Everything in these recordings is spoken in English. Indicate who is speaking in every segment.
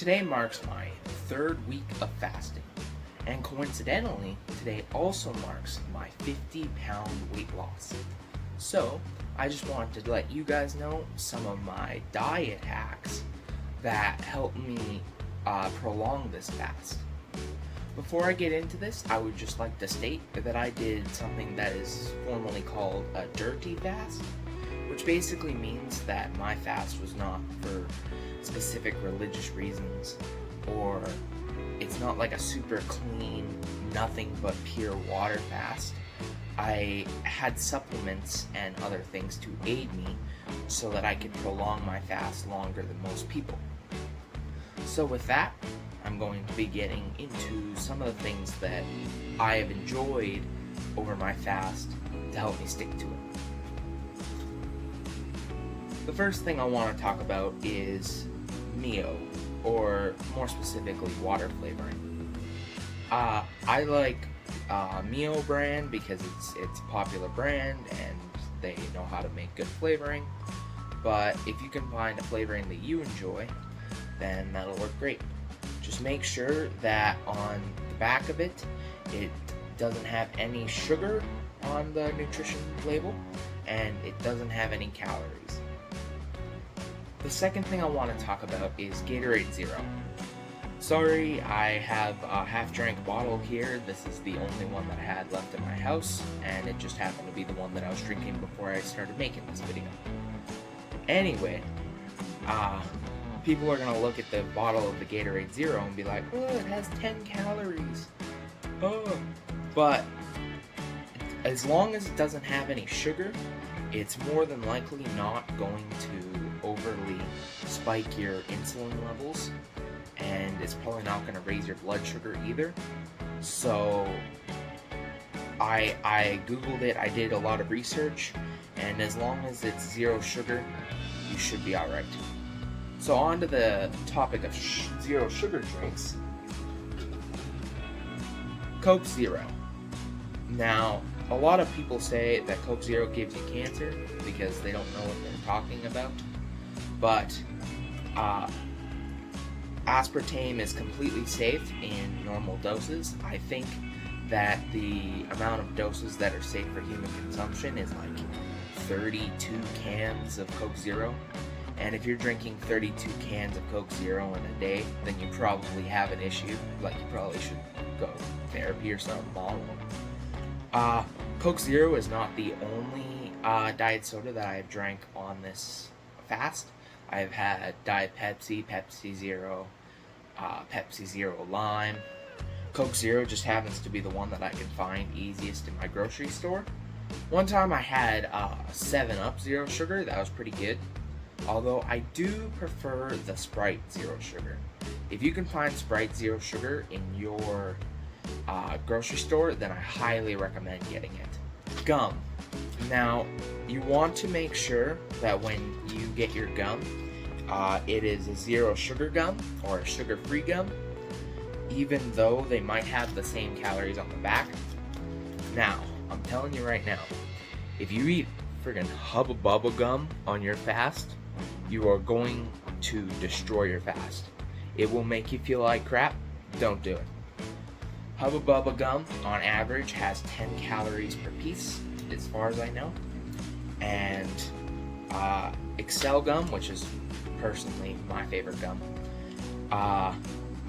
Speaker 1: Today marks my third week of fasting, and coincidentally, today also marks my 50-pound weight loss. So, I just wanted to let you guys know some of my diet hacks that help me prolong this fast. Before I get into this, I would just like to state that I did something that is formally called a dirty fast, which basically means that my fast was not for specific religious reasons, or it's not like a super clean, nothing but pure water fast. I had supplements and other things to aid me so that I could prolong my fast longer than most people. So with that, I'm going to be getting into some of the things that I have enjoyed over my fast to help me stick to it. The first thing I want to talk about is Mio, or more specifically, water flavoring. I like Mio brand because it's a popular brand and they know how to make good flavoring. But if you can find a flavoring that you enjoy, then that'll work great. Just make sure that on the back of it, it doesn't have any sugar on the nutrition label, and it doesn't have any calories. The second thing I want to talk about is Gatorade Zero. Sorry, I have a half-drank bottle here. This is the only one that I had left in my house, and it just happened to be the one that I was drinking before I started making this video. Anyway, people are going to look at the bottle of the Gatorade Zero and be like, oh, it has 10 calories. Oh. But as long as it doesn't have any sugar, it's more than likely not going to overly spike your insulin levels, and it's probably not going to raise your blood sugar either. So I googled it, I did a lot of research, and as long as it's zero sugar, you should be alright. So on to the topic of zero sugar drinks. Coke Zero. Now, a lot of people say that Coke Zero gives you cancer because they don't know what they're talking about. But aspartame is completely safe in normal doses. I think that the amount of doses that are safe for human consumption is like 32 cans of Coke Zero. And if you're drinking 32 cans of Coke Zero in a day, then you probably have an issue. Like, you probably should go to therapy or something. Coke Zero is not the only diet soda that I've drank on this fast. I've had Diet Pepsi, Pepsi Zero, Pepsi Zero Lime. Coke Zero just happens to be the one that I can find easiest in my grocery store. One time I had 7-Up Zero Sugar. That was pretty good. Although I do prefer the Sprite Zero Sugar. If you can find Sprite Zero Sugar in your grocery store, then I highly recommend getting it. Gum. Now, you want to make sure that when you get your gum, it is a zero sugar gum or a sugar-free gum, even though they might have the same calories on the back. Now, I'm telling you right now, if you eat friggin' Hubba Bubba gum on your fast, you are going to destroy your fast. It will make you feel like crap. Don't do it. Hubba Bubba gum, on average, has 10 calories per piece, as far as I know. And Excel gum, which is personally my favorite gum,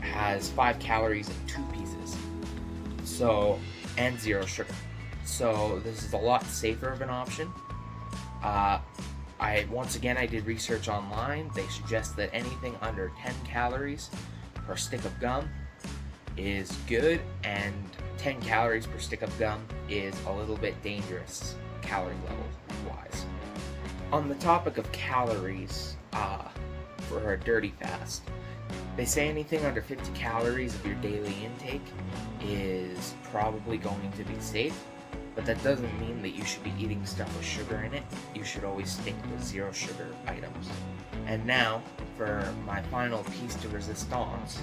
Speaker 1: has 5 calories in 2 pieces. So, and zero sugar. So this is a lot safer of an option. Once again, I did research online. They suggest that anything under 10 calories per stick of gum is good, and 10 calories per stick of gum is a little bit dangerous calorie level wise. On the topic of calories, for a dirty fast, they say anything under 50 calories of your daily intake is probably going to be safe, but that doesn't mean that you should be eating stuff with sugar in it. You should always stick with zero sugar items. And now, for my final piece de resistance,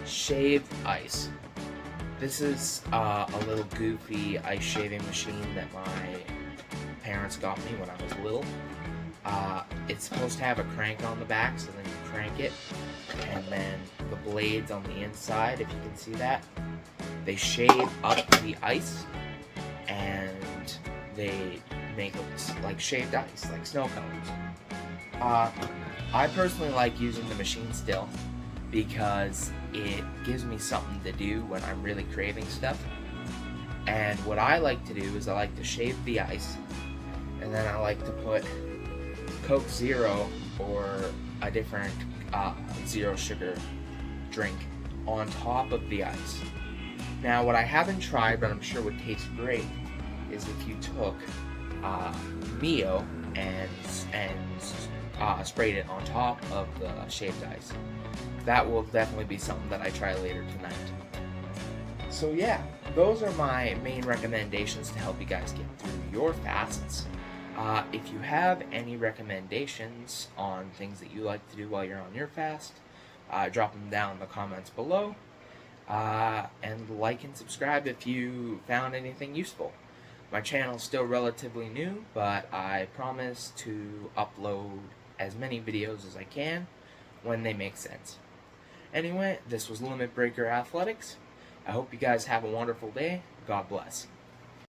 Speaker 1: shaved ice. This is a little goofy ice shaving machine that my parents got me when I was little. It's supposed to have a crank on the back, so then you crank it, and then the blades on the inside, if you can see that, they shave up the ice, and they make it like shaved ice, like snow cones. I personally like using the machine still because it gives me something to do when I'm really craving stuff. And what I like to do is I like to shave the ice, and then I like to put Coke Zero or a different zero sugar drink on top of the ice. Now, what I haven't tried, but I'm sure would taste great, is if you took Mio and sprayed it on top of the shaved ice. That will definitely be something that I try later tonight. So yeah, those are my main recommendations to help you guys get through your fasts. If you have any recommendations on things that you like to do while you're on your fast, drop them down in the comments below. And like and subscribe if you found anything useful. My channel's still relatively new, but I promise to upload as many videos as I can when they make sense. Anyway, this was Limit Breaker Athletics. I hope you guys have a wonderful day. God bless.